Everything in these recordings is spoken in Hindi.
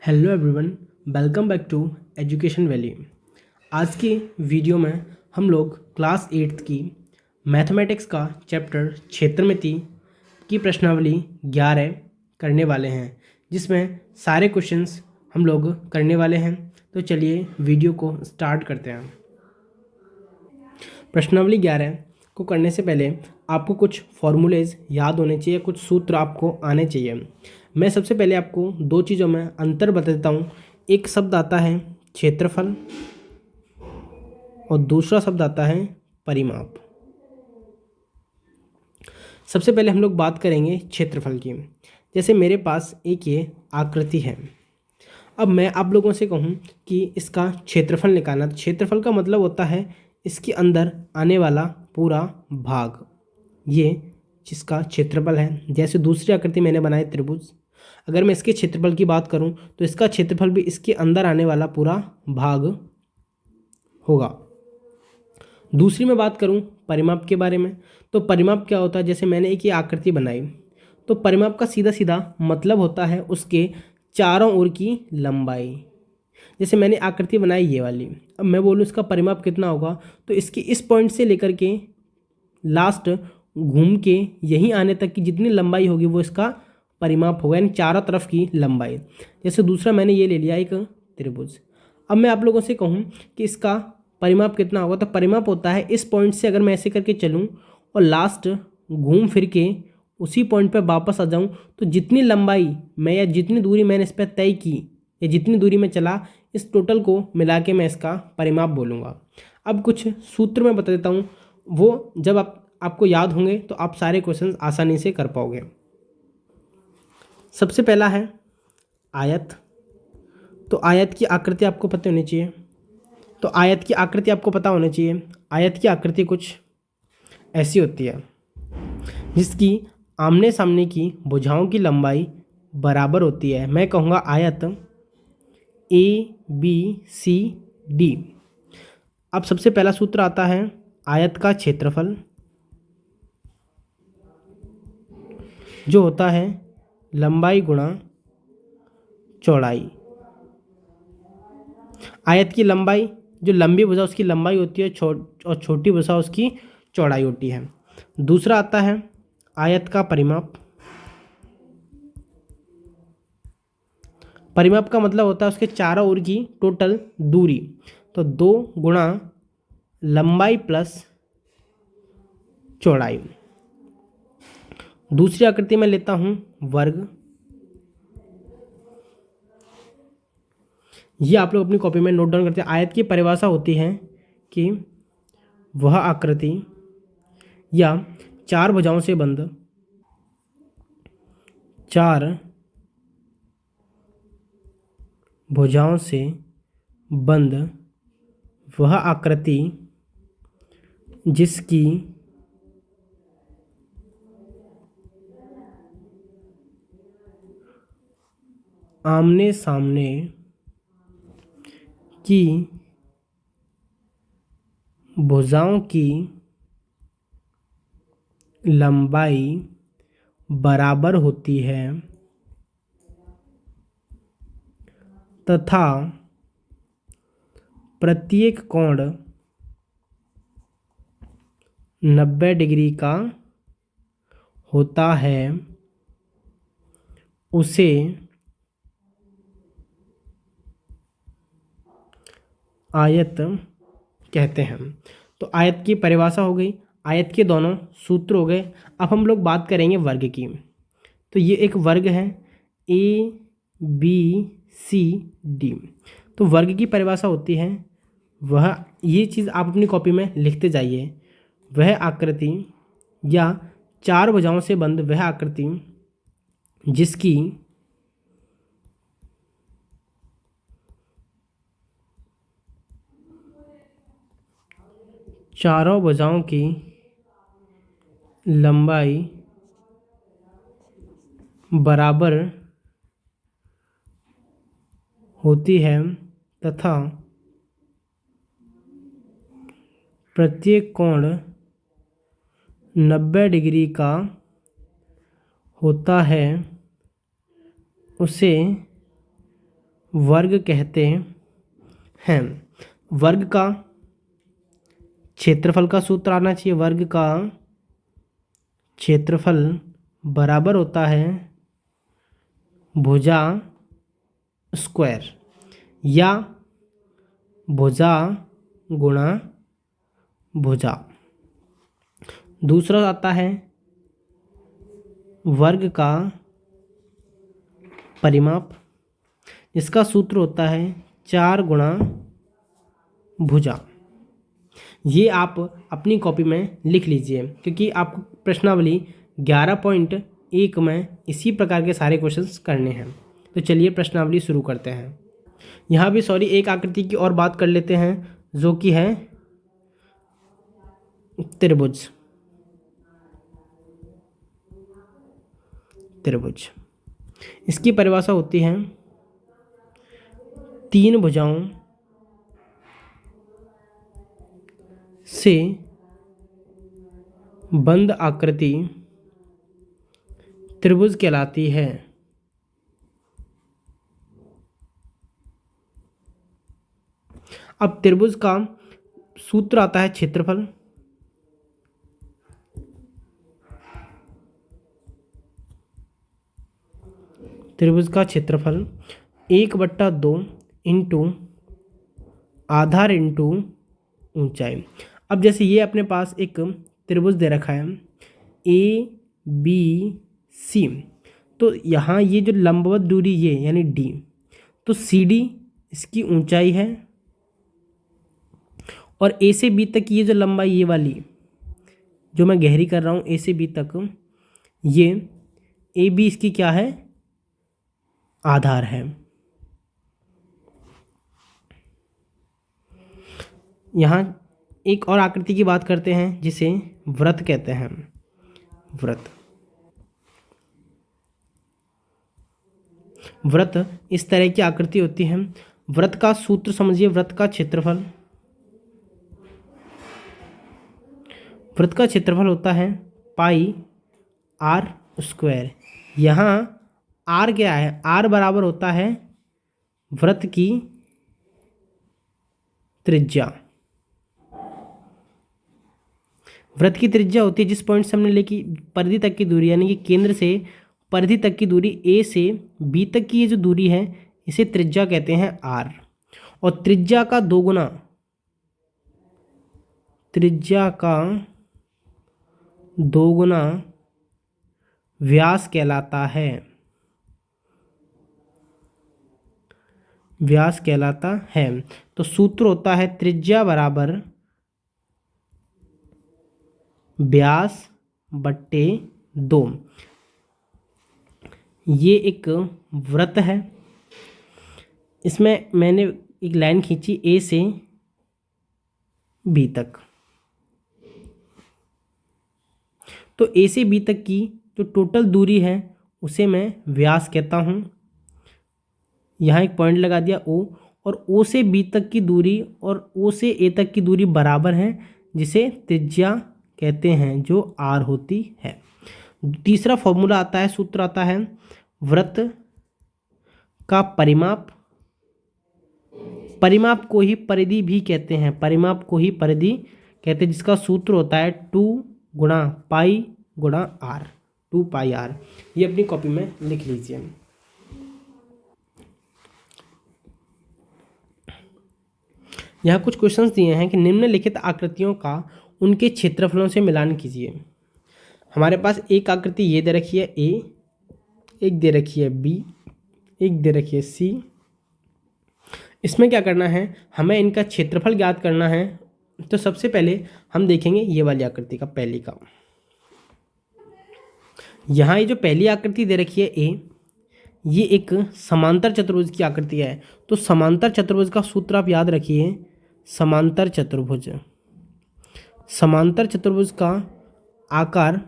Hello everyone, welcome back to Education Valley. आज की वीडियो में हम लोग क्लास 8th की मैथमेटिक्स का चैप्टर क्षेत्रमिति की प्रश्नावली 11 करने वाले हैं, जिसमें सारे क्वेश्चंस हम लोग करने वाले हैं। तो चलिए वीडियो को स्टार्ट करते हैं। प्रश्नावली 11 को करने से पहले आपको कुछ फॉर्मूलेज याद होने चाहिए, कुछ सूत्र आपको आने चाहिए। मैं सबसे पहले आपको दो चीज़ों में अंतर बता देता हूँ। एक शब्द आता है क्षेत्रफल और दूसरा शब्द आता है परिमाप। सबसे पहले हम लोग बात करेंगे क्षेत्रफल की। जैसे मेरे पास एक ये आकृति है। अब मैं आप लोगों से कहूँ कि इसका क्षेत्रफल निकालना, तो क्षेत्रफल का मतलब होता है इसके अंदर आने वाला पूरा भाग, ये जिसका क्षेत्रफल है। जैसे दूसरी आकृति मैंने बनाई त्रिभुज, अगर मैं इसके क्षेत्रफल की बात करूं तो इसका क्षेत्रफल भी इसके अंदर आने वाला पूरा भाग होगा। दूसरी मैं बात करूं परिमाप के बारे में, तो परिमाप क्या होता है? जैसे मैंने एक ये आकृति बनाई, तो परिमाप का सीधा सीधा मतलब होता है उसके चारों ओर की लंबाई। जैसे मैंने आकृति बनाई ये वाली, अब मैं बोलूँ इसका परिमाप कितना होगा, तो इसकी इस पॉइंट से लेकर के लास्ट घूम के यहीं आने तक की जितनी लंबाई होगी वो इसका परिमाप होगा, यानी चारों तरफ की लंबाई। जैसे दूसरा मैंने ये ले लिया एक त्रिभुज। अब मैं आप लोगों से कहूँ कि इसका परिमाप कितना होगा, तो परिमाप होता है इस पॉइंट से अगर मैं ऐसे करके चलूँ और लास्ट घूम फिर के उसी पॉइंट पर वापस आ जाऊँ, तो जितनी लंबाई मैं या जितनी दूरी मैंने इस पर तय की या जितनी दूरी में चला, इस टोटल को मिला के मैं इसका परिमाप बोलूँगा। अब कुछ सूत्र मैं बता देता हूँ, वो जब आपको याद होंगे तो आप सारे क्वेश्चंस आसानी से कर पाओगे। सबसे पहला है आयत। तो आयत की आकृति आपको पता होनी चाहिए। तो आयत की आकृति आपको पता होनी चाहिए। आयत की आकृति कुछ ऐसी होती है, जिसकी आमने सामने की भुजाओं की लंबाई बराबर होती है। मैं कहूँगा आयत ABCD। अब सबसे पहला सूत्र आता है आयत का क्षेत्रफल, जो होता है लंबाई गुणा चौड़ाई। आयत की लंबाई, जो लंबी भुजा उसकी लंबाई होती है, और छोटी भुजा उसकी चौड़ाई होती है। दूसरा आता है आयत का परिमाप। परिमाप का मतलब होता है उसके चारों ओर की टोटल दूरी। तो 2 गुणा लंबाई प्लस चौड़ाई। दूसरी आकृति में लेता हूँ वर्ग। ये आप लोग अपनी कॉपी में नोट डाउन करते हैं। आयत की परिभाषा होती है कि वह आकृति या चार भुजाओं से बंद, चार भुजाओं से बंद वह आकृति जिसकी आमने सामने की भुजाओं की लंबाई बराबर होती है तथा प्रत्येक कोण 90 डिग्री का होता है, उसे आयत कहते हैं। तो आयत की परिभाषा हो गई, आयत के दोनों सूत्र हो गए। अब हम लोग बात करेंगे वर्ग की। तो ये एक वर्ग है ABCD। तो वर्ग की परिभाषा होती है वह, ये चीज़ आप अपनी कॉपी में लिखते जाइए, वह आकृति या चार भुजाओं से बंद वह आकृति जिसकी चारों भुजाओं की लंबाई बराबर होती है तथा प्रत्येक कोण 90 डिग्री का होता है, उसे वर्ग कहते हैं। वर्ग का क्षेत्रफल का सूत्र आना चाहिए। वर्ग का क्षेत्रफल बराबर होता है भुजा स्क्वायर या भुजा गुणा भुजा। दूसरा आता है वर्ग का परिमाप, इसका सूत्र होता है 4 गुणा भुजा। ये आप अपनी कॉपी में लिख लीजिए, क्योंकि आपको प्रश्नावली 11.1 में इसी प्रकार के सारे क्वेश्चंस करने हैं। तो चलिए प्रश्नावली शुरू करते हैं। यहाँ भी एक आकृति की और बात कर लेते हैं, जो कि है त्रिभुज। इसकी परिभाषा होती है 3 भुजाओं से बंद आकृति त्रिभुज कहलाती है। अब त्रिभुज का सूत्र आता है क्षेत्रफल। त्रिभुज का क्षेत्रफल 1/2 इंटू आधार इंटू ऊंचाई। अब जैसे ये अपने पास एक त्रिभुज दे रखा है ABC, तो यहाँ ये जो लंबवत दूरी ये यानी D, तो CD इसकी ऊंचाई है, और A से B तक ये जो लंबाई ये वाली जो मैं गहरी कर रहा हूँ A से B तक, ये AB इसकी क्या है, आधार है। यहाँ एक और आकृति की बात करते हैं जिसे वृत्त कहते हैं। वृत्त इस तरह की आकृति होती है। वृत्त का सूत्र समझिए, वृत्त का क्षेत्रफल होता है पाई r स्क्वायर। यहाँ r क्या है, r बराबर होता है वृत्त की त्रिज्या। वृत्त की त्रिज्या होती है जिस पॉइंट से हमने लेकी परिधि तक की दूरी, यानी कि केंद्र से परिधि तक की दूरी A से B तक की ये जो दूरी है, इसे त्रिज्या कहते हैं r। और त्रिज्या का दोगुना व्यास कहलाता है। तो सूत्र होता है त्रिज्या बराबर व्यास बट्टे 2। ये एक वृत्त है, इसमें मैंने एक लाइन खींची A से B तक, तो A से B तक की जो टोटल दूरी है उसे मैं व्यास कहता हूँ। यहाँ एक पॉइंट लगा दिया O, और O से B तक की दूरी और O से A तक की दूरी बराबर है, जिसे त्रिज्या कहते हैं, जो r होती है। तीसरा फॉर्मूला आता है, सूत्र आता है वृत्त का परिमाप को ही परिधि भी कहते हैं, जिसका सूत्र होता है 2 गुणा पाई गुणा r, 2 पाई r। ये अपनी कॉपी में लिख लीजिए। यहाँ कुछ क्वेश्चंस दिए हैं कि निम्नलिखित आकृतियों का उनके क्षेत्रफलों से मिलान कीजिए। हमारे पास एक आकृति ये दे रखी है A, एक दे रखी है B, एक दे रखी है C। इसमें क्या करना है, हमें इनका क्षेत्रफल ज्ञात करना है। तो सबसे पहले हम देखेंगे ये वाली आकृति का, पहली का। यहाँ ये जो पहली आकृति दे रखी है A, ये एक समांतर चतुर्भुज की आकृति है। तो समांतर चतुर्भुज का सूत्र आप याद रखिए, समांतर चतुर्भुज का आकार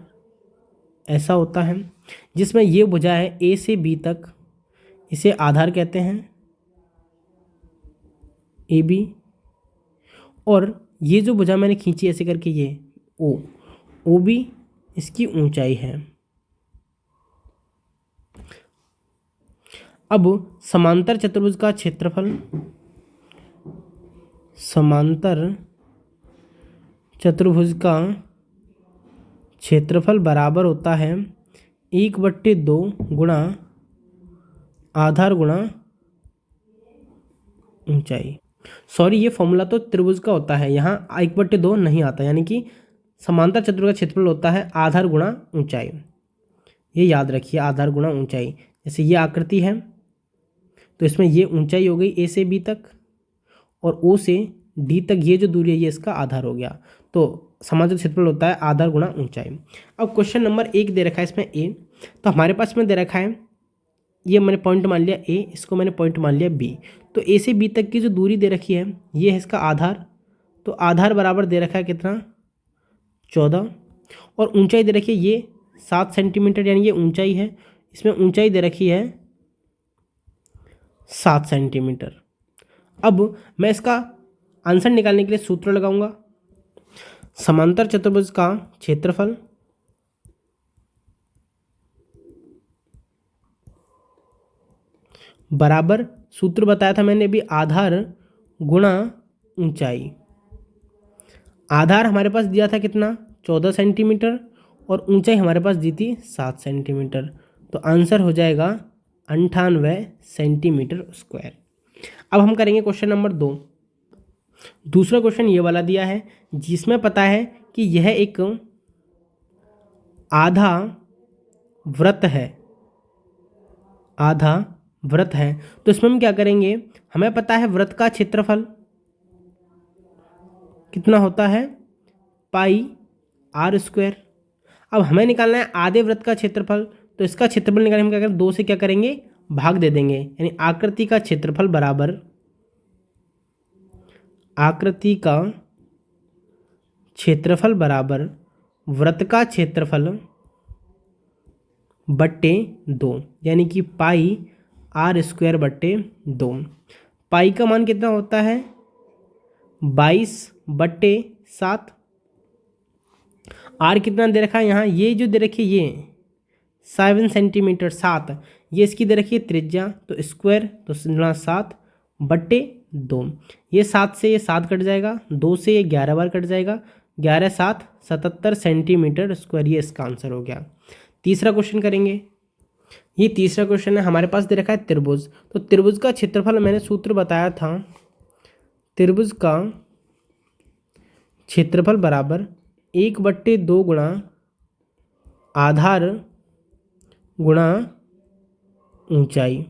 ऐसा होता है जिसमें ये भुजा है A से B तक, इसे आधार कहते हैं AB, और ये जो भुजा मैंने खींची ऐसे करके ये OB इसकी ऊंचाई है। अब समांतर चतुर्भुज का क्षेत्रफल, समांतर चतुर्भुज का क्षेत्रफल बराबर होता है 1/2 गुणा आधार गुणा ऊंचाई। सॉरी, ये फॉर्मूला तो त्रिभुज का होता है, यहाँ 1/2 नहीं आता, यानी कि समांतर चतुर्भुज का क्षेत्रफल होता है आधार गुणा ऊंचाई। ये याद रखिए, आधार गुणा ऊंचाई। जैसे ये आकृति है तो इसमें ये ऊंचाई हो गई ए से बी तक, और ओ से डी तक ये जो दूरी है ये इसका आधार हो गया। तो समांतर क्षेत्रफल होता है आधार गुणा ऊंचाई। अब क्वेश्चन नंबर 1 दे रखा है इसमें ए, तो हमारे पास में दे रखा है, ये मैंने पॉइंट मान लिया ए, इसको मैंने पॉइंट मान लिया बी। तो ए से बी तक की जो दूरी दे रखी है ये है इसका आधार, तो आधार बराबर दे रखा है कितना 14, और ऊंचाई दे रखी है ये 7 सेंटीमीटर, यानी ये ऊंचाई है, इसमें ऊंचाई दे रखी है 7 सेंटीमीटर। अब मैं इसका आंसर निकालने के लिए सूत्र लगाऊंगा। समांतर चतुर्भुज का क्षेत्रफल बराबर, सूत्र बताया था मैंने अभी, आधार गुणा ऊंचाई। आधार हमारे पास दिया था कितना 14 सेंटीमीटर, और ऊंचाई हमारे पास दी थी 7 सेंटीमीटर। तो आंसर हो जाएगा 98 सेंटीमीटर स्क्वायर। अब हम करेंगे क्वेश्चन नंबर 2। दूसरा क्वेश्चन ये वाला दिया है जिसमें पता है कि यह एक आधा वृत्त है, आधा वृत्त है। तो इसमें हम क्या करेंगे, हमें पता है वृत्त का क्षेत्रफल कितना होता है पाई आर स्क्वायर। अब हमें निकालना है आधे वृत्त का क्षेत्रफल, तो इसका क्षेत्रफल निकालने हम क्या करेंगे, 2 से क्या करेंगे भाग दे देंगे, यानी आकृति का क्षेत्रफल बराबर आकृति का क्षेत्रफल बराबर वृत्त का क्षेत्रफल बट्टे 2, यानी कि पाई आर स्क्वायर बट्टे 2। पाई का मान कितना होता है 22/7। आर कितना दे रखा है यहाँ, ये जो दे रखी है ये 7 सेंटीमीटर 7, ये इसकी दे रखी है त्रिज्या, तो स्क्वायर तो 7/2। ये 7 से ये 7 कट जाएगा, 2 से ये 11 बार कट जाएगा, 11 7 77 सेंटीमीटर स्क्वायर, ये इसका आंसर हो गया। तीसरा क्वेश्चन करेंगे। ये तीसरा क्वेश्चन है, हमारे पास दे रखा है त्रिभुज। तो त्रिभुज का क्षेत्रफल मैंने सूत्र बताया था, त्रिभुज का क्षेत्रफल बराबर 1/2 गुणा आधार गुणा ऊंचाई।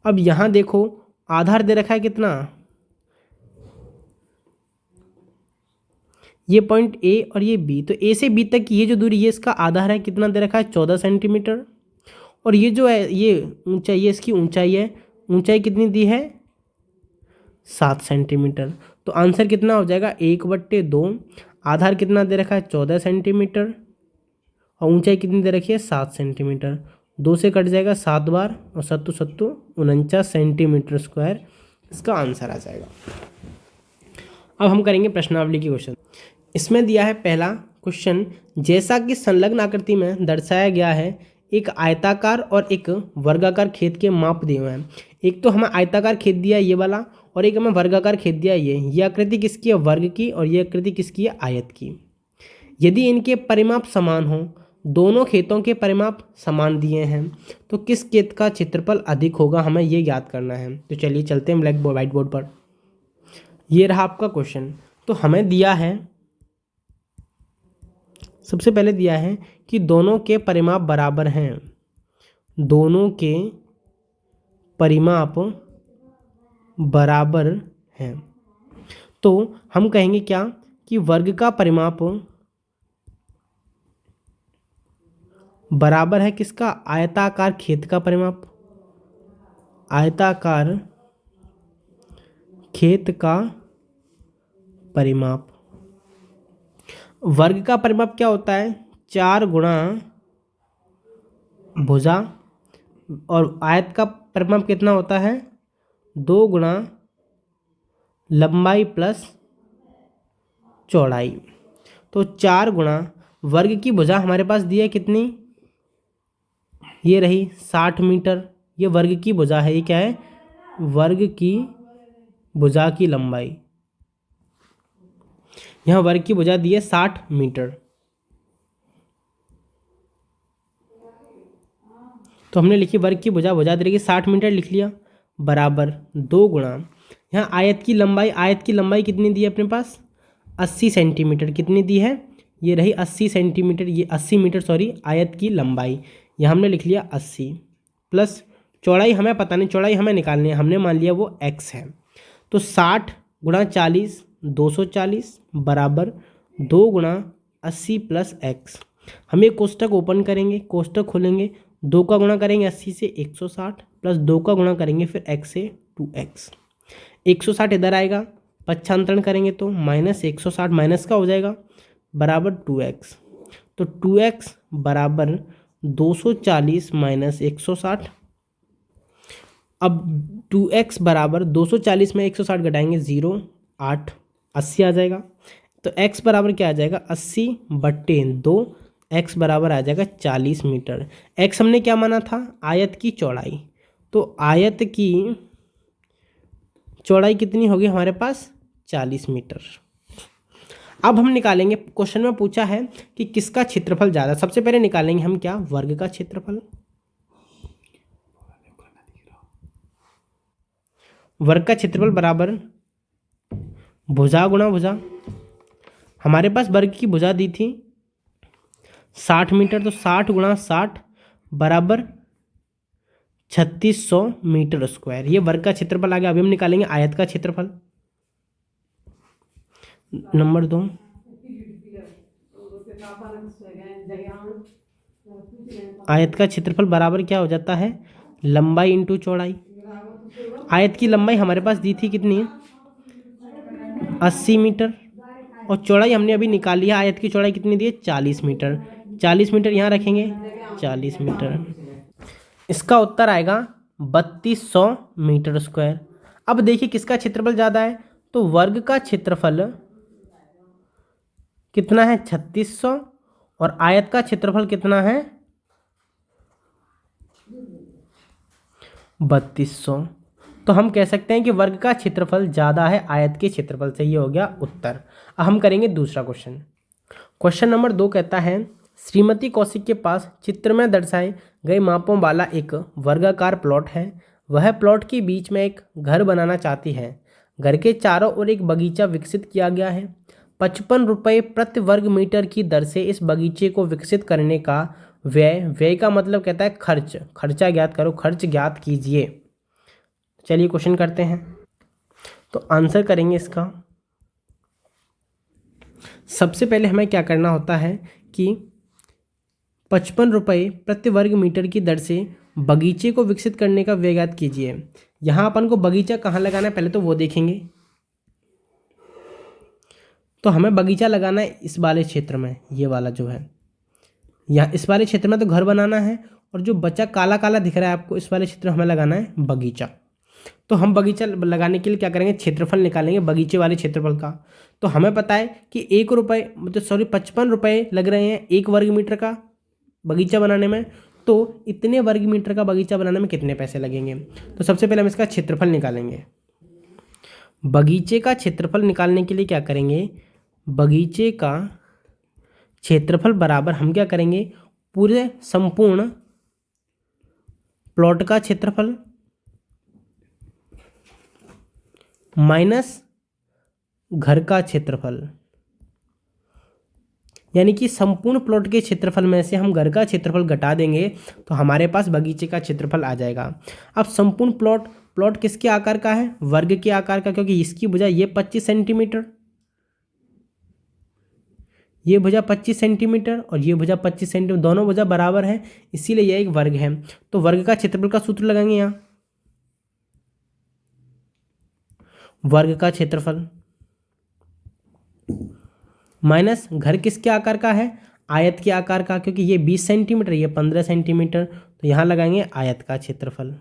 अब यहाँ देखो आधार दे रखा है कितना, ये पॉइंट ए और ये बी, तो ए से बी तक की ये जो दूरी ये इसका आधार है, कितना दे रखा है 14 सेंटीमीटर। और ये जो है ये ऊंचाई, ये इसकी ऊंचाई है, ऊंचाई कितनी दी है 7 सेंटीमीटर। तो आंसर कितना हो जाएगा 1/2, आधार कितना दे रखा है 14 सेंटीमीटर, और ऊंचाई कितनी दे रखी है 7 सेंटीमीटर। 2 से कट जाएगा 7 बार, और 7 7 49 सेंटीमीटर स्क्वायर इसका आंसर आ जाएगा। अब हम करेंगे प्रश्नावली की क्वेश्चन। इसमें दिया है पहला क्वेश्चन, जैसा कि संलग्न आकृति में दर्शाया गया है, एक आयताकार और एक वर्गाकार खेत के माप दिए हुए हैं। एक तो हमें आयताकार खेत दिया है ये वाला, और एक हमें वर्गाकार खेत दिया है ये आकृति किसकी है वर्ग की, और ये आकृति किसकी है आयत की। यदि इनके परिमाप समान हो, दोनों खेतों के परिमाप समान दिए हैं, तो किस खेत का क्षेत्रफल अधिक होगा, हमें ये याद करना है। तो चलिए चलते हैं ब्लैक बोर्ड व्हाइट बोर्ड पर। ये रहा आपका क्वेश्चन। तो हमें दिया है, सबसे पहले दिया है कि दोनों के परिमाप बराबर हैं, दोनों के परिमाप बराबर हैं। तो हम कहेंगे क्या कि वर्ग का परिमाप बराबर है किसका, आयताकार खेत का परिमाप, आयताकार खेत का परिमाप। वर्ग का परिमाप क्या होता है 4 गुणा भुजा, और आयत का परिमाप कितना होता है 2 गुणा लंबाई प्लस चौड़ाई। तो 4 गुणा वर्ग की भुजा हमारे पास दी है कितनी, ये रही 60 मीटर, ये वर्ग की भुजा है, ये क्या है, वर्ग की भुजा की लंबाई। यहाँ वर्ग की भुजा दी है 60 मीटर, तो हमने लिखी वर्ग की भुजा, भुजा दे 60 मीटर लिख लिया, बराबर 2 गुणा, यहाँ आयत की लंबाई, आयत की लंबाई कितनी दी है अपने पास, 80 सेंटीमीटर, कितनी दी है, ये रही 80 सेंटीमीटर, ये 80 मीटर सॉरी, आयत की लंबाई, यहाँ हमने लिख लिया 80, प्लस चौड़ाई हमें पता नहीं, चौड़ाई हमें निकालनी है, हमने मान लिया वो x है, तो 60 गुणा 40 240 बराबर 2 गुणा 80 प्लस x। हम ये कोष्टक ओपन करेंगे, कोष्टक खोलेंगे, 2 का गुणा करेंगे 80 से 160 प्लस 2 का गुणा करेंगे फिर x से 2x, 160 इधर आएगा, पच्छांतरण करेंगे तो माइनस 160 माइनस का हो जाएगा बराबर 2x, तो 2x बराबर 240 माइनस 160। अब 2x बराबर 240 में 160 घटाएंगे 0 8 80 आ जाएगा, तो x बराबर क्या आ जाएगा 80/2, x बराबर आ जाएगा 40 मीटर। x हमने क्या माना था, आयत की चौड़ाई, तो आयत की चौड़ाई कितनी होगी हमारे पास 40 मीटर। अब हम निकालेंगे, क्वेश्चन में पूछा है कि किसका क्षेत्रफल ज़्यादा, सबसे पहले निकालेंगे हम क्या, वर्ग का क्षेत्रफल। वर्ग का क्षेत्रफल बराबर भुजा गुणा भुजा, हमारे पास वर्ग की भुजा दी थी 60 मीटर, तो 60 गुणा 60 बराबर 3600 मीटर स्क्वायर, ये वर्ग का क्षेत्रफल आ गया। अभी हम निकालेंगे आयत का क्षेत्रफल। नंबर 2, आयत का क्षेत्रफल बराबर क्या हो जाता है, लंबाई इंटू चौड़ाई। आयत की लंबाई हमारे पास दी थी कितनी, 80 मीटर, और चौड़ाई हमने अभी निकाली है, आयत की चौड़ाई कितनी दी है 40 मीटर, 40 मीटर यहाँ रखेंगे 40 मीटर, इसका उत्तर आएगा 3200 मीटर स्क्वायर। अब देखिए किसका क्षेत्रफल ज़्यादा है, तो वर्ग का क्षेत्रफल कितना है 3600 और आयत का क्षेत्रफल कितना है 3200, तो हम कह सकते हैं कि वर्ग का क्षेत्रफल ज़्यादा है आयत के क्षेत्रफल से, ये हो गया उत्तर। अब हम करेंगे दूसरा क्वेश्चन। क्वेश्चन नंबर 2 कहता है, श्रीमती कौशिक के पास चित्र में दर्शाए गए मापों वाला एक वर्गाकार प्लॉट है। वह प्लॉट के बीच में एक घर बनाना चाहती है। घर के चारों ओर एक बगीचा विकसित किया गया है। 55 रुपये प्रति वर्ग मीटर की दर से इस बगीचे को विकसित करने का व्यय का मतलब कहता है खर्च, खर्चा ज्ञात करो, खर्च ज्ञात कीजिए। चलिए क्वेश्चन करते हैं, तो आंसर करेंगे इसका। सबसे पहले हमें क्या करना होता है कि 55 रुपये प्रति वर्ग मीटर की दर से बगीचे को विकसित करने का व्यय ज्ञात कीजिए। यहाँ अपन को बगीचा कहाँ लगाना है पहले तो वो देखेंगे। तो हमें बगीचा लगाना है इस वाले क्षेत्र में, ये वाला जो है यहाँ इस वाले क्षेत्र में तो घर बनाना है, और जो बचा काला काला दिख रहा है आपको इस वाले क्षेत्र में हमें लगाना है बगीचा। तो हम बगीचा लगाने के लिए क्या करेंगे, क्षेत्रफल निकालेंगे बगीचे वाले क्षेत्रफल का। तो हमें पता है कि 1 रुपये मतलब सॉरी 55 रुपये लग रहे हैं 1 वर्ग मीटर का बगीचा बनाने में, तो इतने वर्ग मीटर का बगीचा बनाने में कितने पैसे लगेंगे। तो सबसे पहले हम इसका क्षेत्रफल निकालेंगे। बगीचे का क्षेत्रफल निकालने के लिए क्या करेंगे, बगीचे का क्षेत्रफल बराबर हम क्या करेंगे, पूरे संपूर्ण प्लॉट का क्षेत्रफल माइनस घर का क्षेत्रफल, यानी कि संपूर्ण प्लॉट के क्षेत्रफल में से हम घर का क्षेत्रफल घटा देंगे तो हमारे पास बगीचे का क्षेत्रफल आ जाएगा। अब संपूर्ण प्लॉट किसके आकार का है, वर्ग के आकार का, क्योंकि इसकी भुजा ये 25 सेंटीमीटर, ये भुजा 25 सेंटीमीटर और ये भुजा 25 सेंटीमीटर, दोनों भुजा बराबर है, इसीलिए यह एक वर्ग है। तो वर्ग का क्षेत्रफल का सूत्र लगाएंगे यहाँ, वर्ग का क्षेत्रफल माइनस घर किसके आकार का है, आयत के आकार का, क्योंकि ये 20 सेंटीमीटर ये 15 सेंटीमीटर, तो यहाँ लगाएंगे आयत का क्षेत्रफल।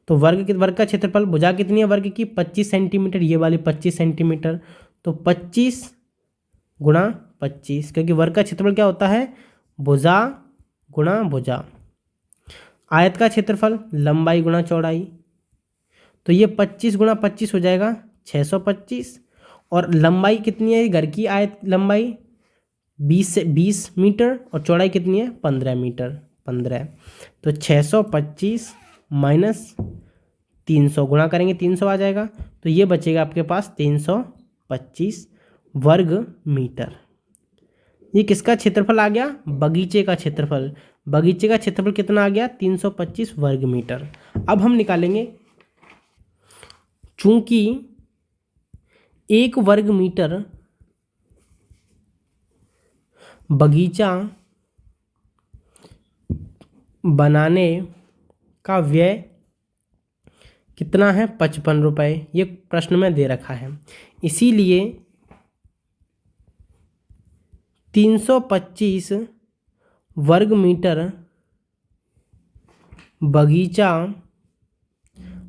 तो वर्ग का क्षेत्रफल भुजा कितनी है वर्ग की 25 सेंटीमीटर, ये वाली 25 सेंटीमीटर, तो 25 गुणा 25, क्योंकि वर्ग का क्षेत्रफल क्या होता है भुजा गुणा भुजा, आयत का क्षेत्रफल लंबाई गुणा चौड़ाई, तो ये 25 गुणा 25 हो जाएगा 625। और लंबाई कितनी है घर की? आयत लंबाई 20 मीटर और चौड़ाई कितनी है? 15 मीटर। 15, तो 625 माइनस 300 गुणा करेंगे 300 आ जाएगा, तो ये बचेगा आपके पास 325 वर्ग मीटर। ये किसका क्षेत्रफल आ गया? बगीचे का क्षेत्रफल। बगीचे का क्षेत्रफल कितना आ गया? 325 वर्ग मीटर। अब हम निकालेंगे, चूंकि 1 वर्ग मीटर बगीचा बनाने का व्यय कितना है? 55 रुपये। ये प्रश्न में दे रखा है, इसीलिए 325 वर्ग मीटर बगीचा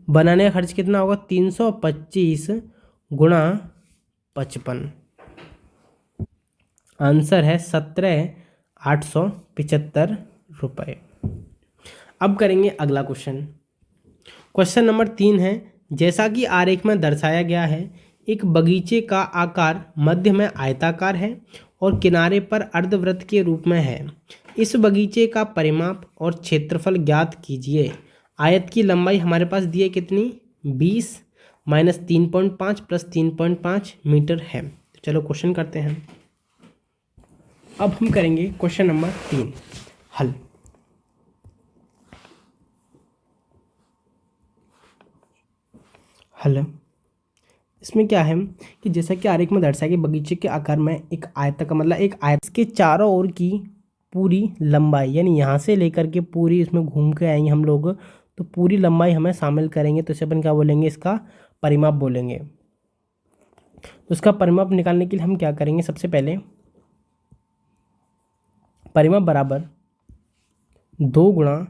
बनाने का खर्च कितना होगा? 325 गुणा 55। आंसर है 17,875 रुपये। अब करेंगे अगला क्वेश्चन। क्वेश्चन नंबर 3 है, जैसा कि आरेख में दर्शाया गया है, एक बगीचे का आकार मध्य में आयताकार है और किनारे पर अर्धवृत्त के रूप में है। इस बगीचे का परिमाप और क्षेत्रफल ज्ञात कीजिए। आयत की लंबाई हमारे पास दी है कितनी? 20 माइनस 3.5 प्लस 3.5 मीटर है। तो चलो क्वेश्चन करते हैं। अब हम करेंगे क्वेश्चन नंबर 3 हल। इसमें क्या है कि जैसा कि आरेख में दर्शाया कि बगीचे के आकार में एक आयत का मतलब एक आयत के चारों ओर की पूरी लंबाई, यानी यहाँ से लेकर के पूरी इसमें घूम के आएंगे हम लोग, तो पूरी लंबाई हमें शामिल करेंगे, तो इसे अपन क्या बोलेंगे? इसका परिमाप बोलेंगे। तो इसका परिमाप निकालने के लिए हम क्या करेंगे? सबसे पहले परिमाप बराबर 2 गुणा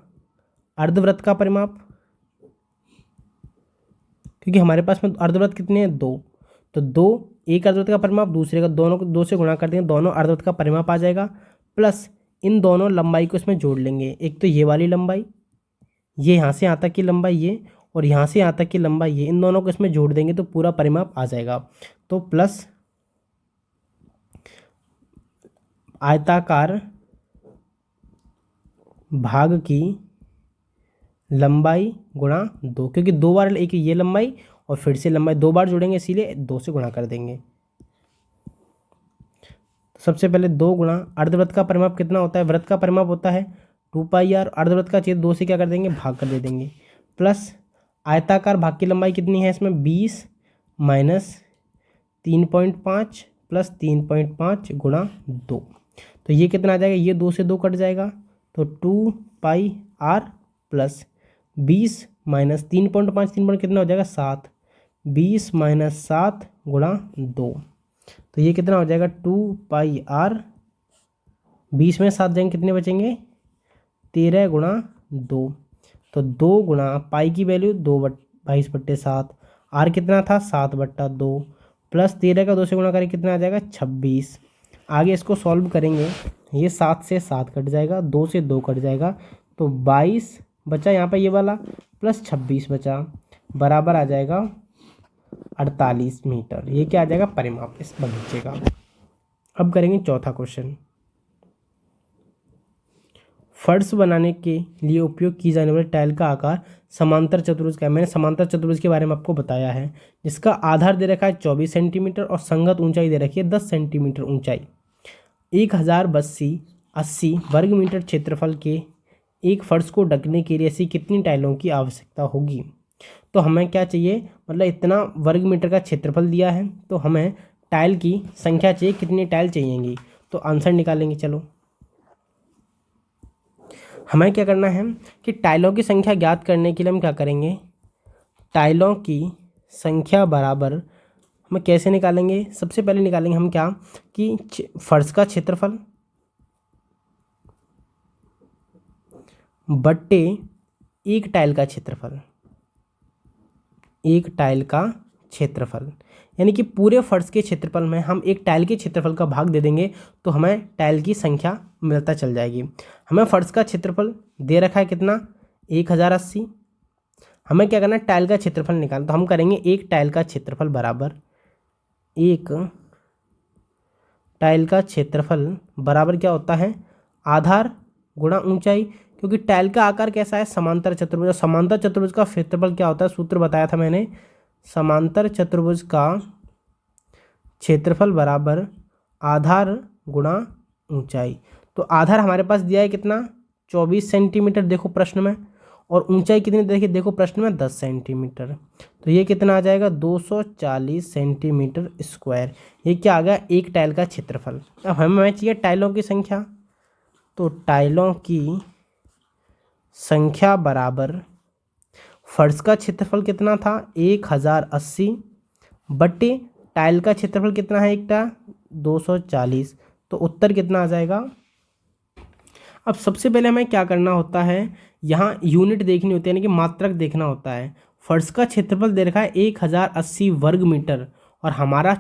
अर्धवृत्त का परिमाप, क्योंकि हमारे पास में अर्धवृत्त कितने हैं? 2, तो 2 एक अर्धवृत्त का परिमाप, दूसरे का दोनों को 2 से गुणा कर देंगे, दोनों अर्धवृत्त का परिमाप आ जाएगा, प्लस इन दोनों लंबाई को इसमें जोड़ लेंगे। एक तो ये वाली लंबाई, ये यहाँ से यहाँ तक की लंबाई ये, और यहाँ से यहाँ तक की लंबाई ये, इन दोनों को इसमें जोड़ देंगे तो पूरा परिमाप आ जाएगा। तो प्लस आयताकार भाग की लंबाई गुणा 2, क्योंकि 2 बार एक ये लंबाई और फिर से लंबाई 2 बार जोड़ेंगे, इसीलिए 2 से गुणा कर देंगे। सबसे पहले 2 गुणा अर्धवृत्त का परिमाप कितना होता है? वृत्त का परिमाप होता है 2πr, अर्धवृत्त का छेद 2 से क्या कर देंगे? भाग कर दे देंगे, प्लस आयताकार भाग की लंबाई कितनी है इसमें? 20 माइनस 3.5 प्लस 3.5 गुणा 2, तो ये कितना आ जाएगा? ये 2 से 2 कट जाएगा, तो 2πr प्लस 20 माइनस 3.5, 3 कितना हो जाएगा? 7, 20 माइनस 7 गुणा 2, तो ये कितना हो जाएगा? 2πr। 20 में 7 जाएंगे, कितने बचेंगे? 13 गुणा 2, तो 2 गुणा पाई की वैल्यू 22/7, आर कितना था? 7/2, प्लस 13 का 2 से गुणा करें कितना आ जाएगा? 26। आगे इसको सॉल्व करेंगे, ये 7 से 7 कट जाएगा, 2 से 2 कट जाएगा, तो 22 बचा यहाँ पर ये वाला, प्लस 26 बचा, बराबर आ जाएगा 48 मीटर। ये क्या आ जाएगा? परिमाप इस बगीचे का। अब करेंगे चौथा क्वेश्चन। फर्श बनाने के लिए उपयोग की जाने वाली टाइल का आकार समांतर चतुर्भुज का है। मैंने समांतर चतुर्भुज के बारे में आपको बताया है, जिसका आधार दे रखा है 24 सेंटीमीटर और संगत ऊंचाई दे रखी है 10 सेंटीमीटर ऊंचाई। 1080 वर्ग मीटर क्षेत्रफल के एक फर्श को ढकने के लिए ऐसी कितनी टाइलों की आवश्यकता होगी? तो हमें क्या चाहिए? मतलब इतना वर्ग मीटर का क्षेत्रफल दिया है, तो हमें टाइल की संख्या चाहिए, कितनी टाइल चाहिएंगी? तो आंसर निकालेंगे। चलो, हमें क्या करना है कि टाइलों की संख्या ज्ञात करने के लिए हम क्या करेंगे? टाइलों की संख्या बराबर हम कैसे निकालेंगे? सबसे पहले निकालेंगे हम क्या कि फर्श का क्षेत्रफल बट्टे एक टाइल का क्षेत्रफल, एक टाइल का क्षेत्रफल, यानी कि पूरे फर्श के क्षेत्रफल में हम एक टाइल के क्षेत्रफल का भाग दे देंगे तो हमें टाइल की संख्या मिलता चल जाएगी। हमें फर्श का क्षेत्रफल दे रखा है कितना? 1080। हमें क्या करना है, टाइल का क्षेत्रफल निकालना। तो हम करेंगे एक टाइल का क्षेत्रफल बराबर, एक टाइल का क्षेत्रफल बराबर क्या होता है, आधार गुणा ऊंचाई। क्योंकि टाइल का आकार कैसा है, समांतर चतुर्भुज। समांतर चतुर्भुज का क्षेत्रफल क्या होता है, सूत्र बताया था मैंने, समांतर चतुर्भुज का क्षेत्रफल बराबर आधार गुणा ऊंचाई। तो आधार हमारे पास दिया है कितना, 24 सेंटीमीटर देखो प्रश्न में, और ऊंचाई कितनी देखिए, देखो प्रश्न में 10 सेंटीमीटर। तो ये कितना आ जाएगा, 240 सेंटीमीटर स्क्वायर। ये क्या आ गया, एक टाइल का क्षेत्रफल। अब हमें चाहिए टाइलों की संख्या। तो टाइलों की संख्या बराबर फर्श का क्षेत्रफल कितना था, 1080 बट्टे टाइल का क्षेत्रफल कितना है एकटा, 240। तो उत्तर कितना आ जाएगा। अब सबसे पहले हमें क्या करना होता है, यहाँ यूनिट देखनी होती है, यानी कि मात्रक देखना होता है। फर्श का क्षेत्रफल दे रखा है 1080 वर्ग मीटर, और हमारा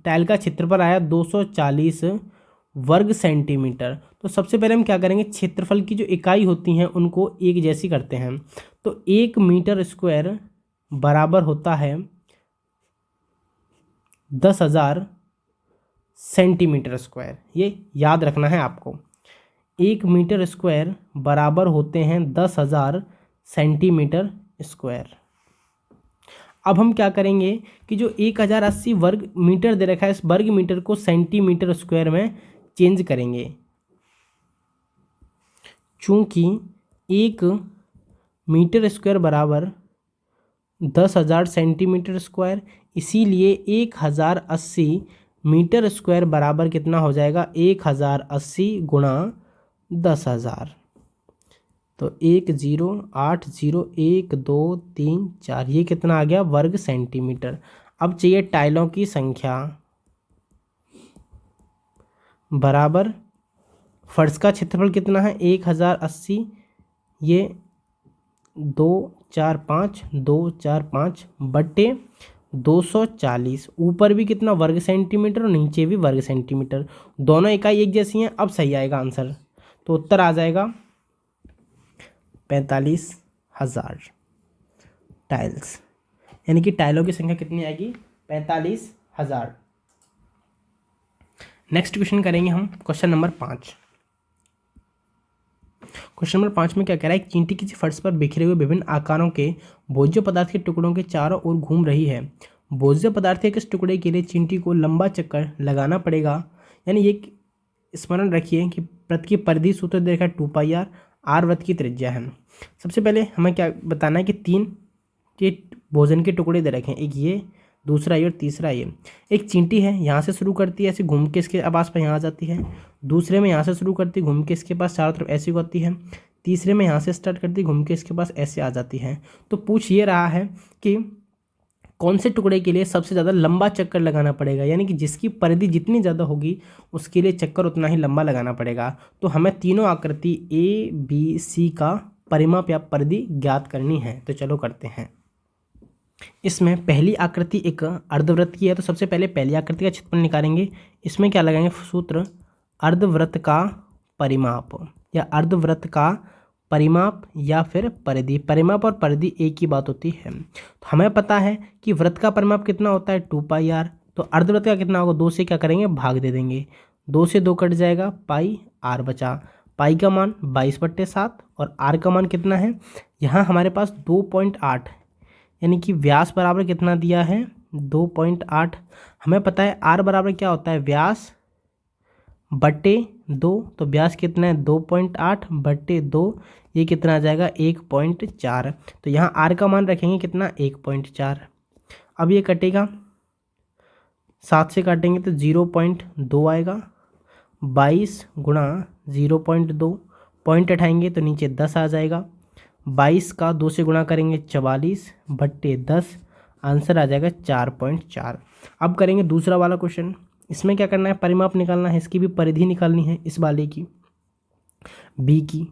टाइल का क्षेत्रफल आया 240 वर्ग सेंटीमीटर। तो सबसे पहले हम क्या करेंगे, क्षेत्रफल की जो इकाई होती हैं उनको एक जैसी करते हैं। तो 1 मीटर स्क्वायर बराबर होता है 10,000 सेंटीमीटर स्क्वायर। ये याद रखना है आपको, 1 मीटर स्क्वायर बराबर होते हैं 10,000 सेंटीमीटर स्क्वायर। अब हम क्या करेंगे कि जो 1080 वर्ग मीटर दे रखा है, इस वर्ग मीटर को सेंटीमीटर स्क्वायर में चेंज करेंगे। चूंकि 1 मीटर स्क्वायर बराबर 10,000 सेंटीमीटर स्क्वायर, इसीलिए 1080 मीटर स्क्वायर बराबर कितना हो जाएगा, 1080 गुणा 10,000। तो 1080123 ये कितना आ गया, वर्ग सेंटीमीटर। अब चाहिए टाइलों की संख्या बराबर फर्श का क्षेत्रफल कितना है, 1080, ये 245 बट्टे 240। ऊपर भी कितना, वर्ग सेंटीमीटर, और नीचे भी वर्ग सेंटीमीटर। दोनों इकाई एक जैसी हैं। अब सही आएगा आंसर। तो उत्तर आ जाएगा 45,000 टाइल्स, यानी कि टाइलों की संख्या कितनी आएगी, 45,000। नेक्स्ट क्वेश्चन करेंगे हम, क्वेश्चन नंबर 5। क्वेश्चन नंबर 5 में क्या कह रहा है, एक चींटी किसी फर्श पर बिखरे हुए विभिन्न आकारों के भोज्य पदार्थ के टुकड़ों के चारों ओर घूम रही है। भोज्य पदार्थ के किस टुकड़े के लिए चींटी को लंबा चक्कर लगाना पड़ेगा। यानी ये स्मरण रखिए कि वृत्त की परिधि सूत्र देखा 2πr, आर वृत्त की त्रिज्या है। सबसे पहले हमें क्या बताना है कि 3 ये भोजन के टुकड़े दे रखे हैं, एक ये, दूसरा ये और तीसरा ये। एक चींटी है, यहाँ से शुरू करती है ऐसे घूम के इसके आवास पर यहाँ आ जाती है। दूसरे में यहाँ से शुरू करती घूम के इसके पास चारों तरफ ऐसी होती है। तीसरे में यहाँ से स्टार्ट करती घूम के इसके पास ऐसे आ जाती है। तो पूछ ये रहा है कि कौन से टुकड़े के लिए सबसे ज़्यादा लंबा चक्कर लगाना पड़ेगा, यानी कि जिसकी परिधि जितनी ज़्यादा होगी उसके लिए चक्कर उतना ही लंबा लगाना पड़ेगा। तो हमें तीनों आकृति ए बी सी का परिमाप या परिधि ज्ञात करनी है। तो चलो करते हैं। इसमें पहली आकृति एक अर्धवृत्त की है, तो सबसे पहले पहली आकृति का क्षेत्रफल निकालेंगे। इसमें क्या लगाएंगे, सूत्र अर्धवृत्त का परिमाप या अर्धवृत्त का परिमाप या फिर परिधि। परिमाप और परिधि एक ही बात होती है। तो हमें पता है कि वृत्त का परिमाप कितना होता है 2πr। तो अर्धवृत्त का कितना होगा, 2 से क्या करेंगे, भाग दे देंगे। 2 से 2 कट जाएगा, पाई आर बचा। पाई का मान 22/7 और आर का मान कितना है, यहाँ हमारे पास 2.8, यानी कि व्यास बराबर कितना दिया है, 2.8। हमें पता है आर बराबर क्या होता है, व्यास बट्टे 2। तो व्यास कितना है, 2.8 बट्टे 2, ये कितना आ जाएगा, 1.4। तो यहाँ आर का मान रखेंगे कितना, 1.4। अब ये कटेगा, 7 से काटेंगे तो 0.2 आएगा। 22 गुणा 0.2, पॉइंट उठाएंगे तो नीचे 10 आ जाएगा। 22 का 2 से गुणा करेंगे 44 बट्टे 10, आंसर आ जाएगा 4.4। अब करेंगे दूसरा वाला क्वेश्चन। इसमें क्या करना है, परिमाप निकालना है, इसकी भी परिधि निकालनी है, इस वाले की, बी की।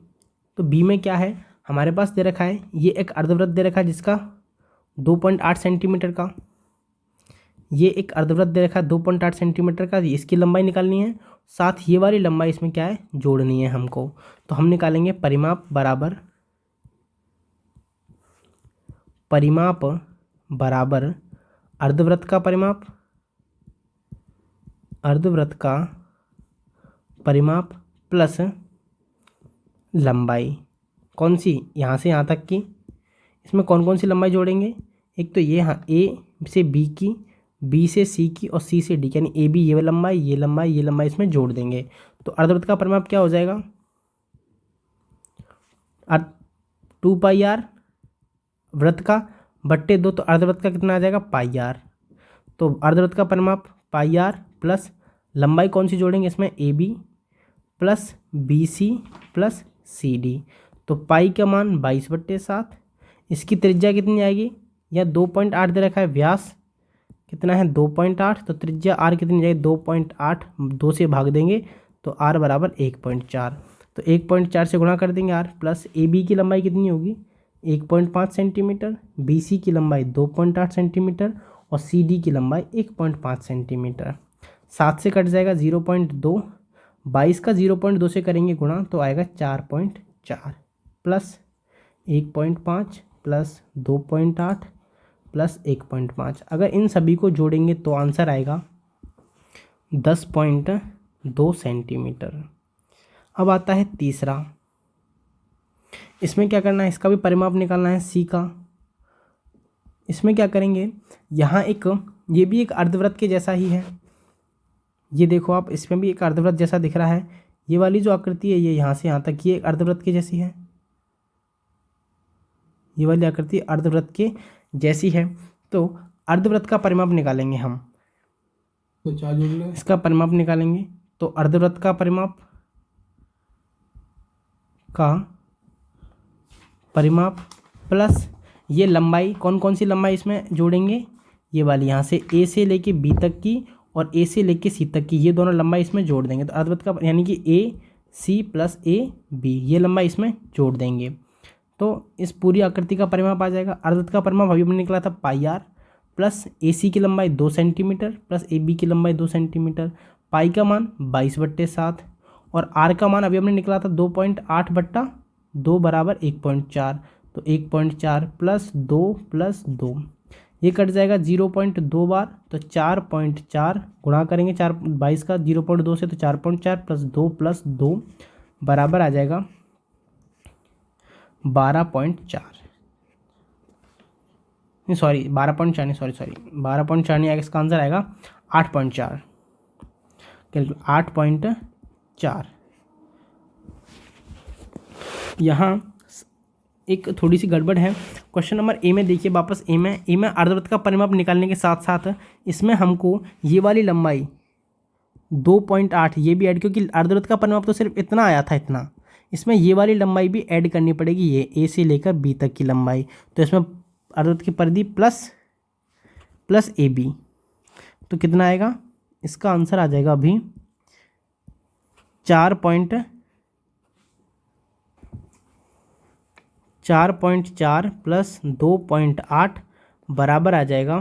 तो बी में क्या है, हमारे पास दे रखा है, ये एक अर्धवृत्त दे रखा है जिसका 2.8 सेंटीमीटर का, ये एक अर्धवृत्त दे रखा है 2.8 सेंटीमीटर का, इसकी लंबाई निकालनी है, साथ ये वाली लंबाई इसमें क्या है, जोड़नी है हमको। तो हम निकालेंगे परिमाप बराबर परिमाप बराबर अर्धवृत्त का परिमाप, अर्धवृत्त का परिमाप प्लस लंबाई, कौन सी, यहाँ से यहाँ तक की। इसमें कौन कौन सी लंबाई जोड़ेंगे, एक तो ये हाँ ए से बी की, बी से सी की और सी से डी की, यानी ए बी ये लंबाई, ये लंबाई, ये लंबाई इसमें जोड़ देंगे। तो अर्धवृत्त का परिमाप क्या हो जाएगा, 2πr वृत्त का बट्टे 2, तो अर्धवृत्त का कितना आ जाएगा πr। तो अर्धवृत्त का परिमाप πr प्लस लंबाई कौन सी जोड़ेंगे इसमें, A B plus B C plus C D. तो पाई का मान 22/7, इसकी त्रिज्या कितनी आएगी, या 2.8 दे रखा है, व्यास कितना है 2.8, तो त्रिज्या आर कितनी जाएगी 2.8, 2 से भाग देंगे तो आर बराबर 1.4, तो 1.4 से गुणा कर देंगे आर, प्लस ए बी की लंबाई कितनी होगी 1.5 सेंटीमीटर, बी सी की लंबाई 2.8 सेंटीमीटर और सी डी की लंबाई 1.5 सेंटीमीटर। 7 से कट जाएगा 0.2, 22 का 0.2 से करेंगे गुणा तो आएगा 4.4 प्लस 1.5 प्लस 2.8 प्लस 1.5। अगर इन सभी को जोड़ेंगे तो आंसर आएगा 10.2 सेंटीमीटर। अब आता है तीसरा, इसमें क्या करना है, इसका भी परिमाप निकालना है सी का। इसमें क्या करेंगे, यहाँ एक ये भी एक अर्धवृत्त के जैसा ही है, ये देखो आप, इसमें भी एक अर्धवृत्त जैसा दिख रहा है, ये वाली जो आकृति है ये यहाँ से यहाँ तक ये एक अर्धवृत्त के जैसी है, ये वाली आकृति अर्धवृत्त के जैसी है। तो अर्धवृत्त का परिमाप निकालेंगे हम, तो इसका परिमाप निकालेंगे, तो अर्धवृत्त का परिमाप प्लस ये लंबाई, कौन कौन सी लंबाई इसमें जोड़ेंगे, ये वाली यहाँ से ए से लेके बी तक की और ए से लेके सी तक की, ये दोनों लंबाई इसमें जोड़ देंगे। तो अर्धवृत्त का यानी कि ए सी प्लस ए बी, ये लंबाई इसमें जोड़ देंगे तो इस पूरी आकृति का परिमाप आ जाएगा। अर्धवृत्त का परिमाप अभी हमने निकला था पाई आर, प्लस ए सी की लंबाई 2 सेंटीमीटर प्लस ए बी की लंबाई 2 सेंटीमीटर, पाई का मान 22/7 और आर का मान अभी हमने निकला था 2.8/2 बराबर 1.4, तो 1.4 प्लस 2 ये कट जाएगा 0.2 बार, तो 4.4 गुणा करेंगे 22 का 0.2 से, तो 4.4 प्लस 2 बराबर आ जाएगा 12.4, नहीं सॉरी 12.4 नहीं, सॉरी 12.4 नहीं आएगा, इसका आंसर आएगा 8.4, कैलकुलेट 8.4। यहाँ एक थोड़ी सी गड़बड़ है, क्वेश्चन नंबर ए में देखिए, वापस ए में अर्धवृत्त का परिमाप निकालने के साथ साथ इसमें हमको ये वाली लंबाई 2.8 ये भी ऐड, क्योंकि अर्धवृत्त का परिमाप तो सिर्फ इतना आया था, इतना, इसमें ये वाली लंबाई भी ऐड करनी पड़ेगी, ये ए से लेकर बी तक की लंबाई। तो इसमें अर्धवृत्त की परिधि प्लस ए बी, तो कितना आएगा, इसका आंसर आ जाएगा अभी 4.4 प्लस 2.8 बराबर आ जाएगा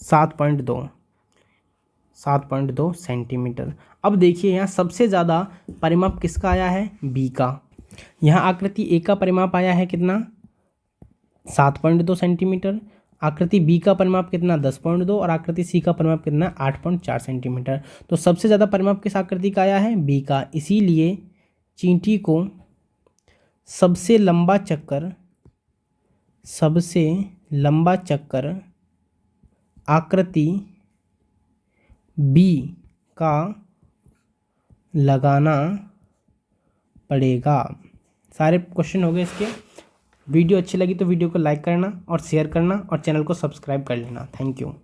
7.2 सेंटीमीटर। अब देखिए यहाँ सबसे ज़्यादा परिमाप किसका आया है, बी का। यहाँ आकृति ए का परिमाप आया है कितना 7.2 सेंटीमीटर, आकृति बी का परिमाप कितना 10.2 और आकृति सी का परिमाप कितना 8.4 सेंटीमीटर। तो सबसे ज़्यादा परिमाप किस आकृति का आया है, बी का, इसीलिए चींटी को सबसे लंबा चक्कर आकृति बी का लगाना पड़ेगा। सारे क्वेश्चन हो गए इसके। वीडियो अच्छी लगी तो वीडियो को लाइक करना और शेयर करना और चैनल को सब्सक्राइब कर लेना। Thank you.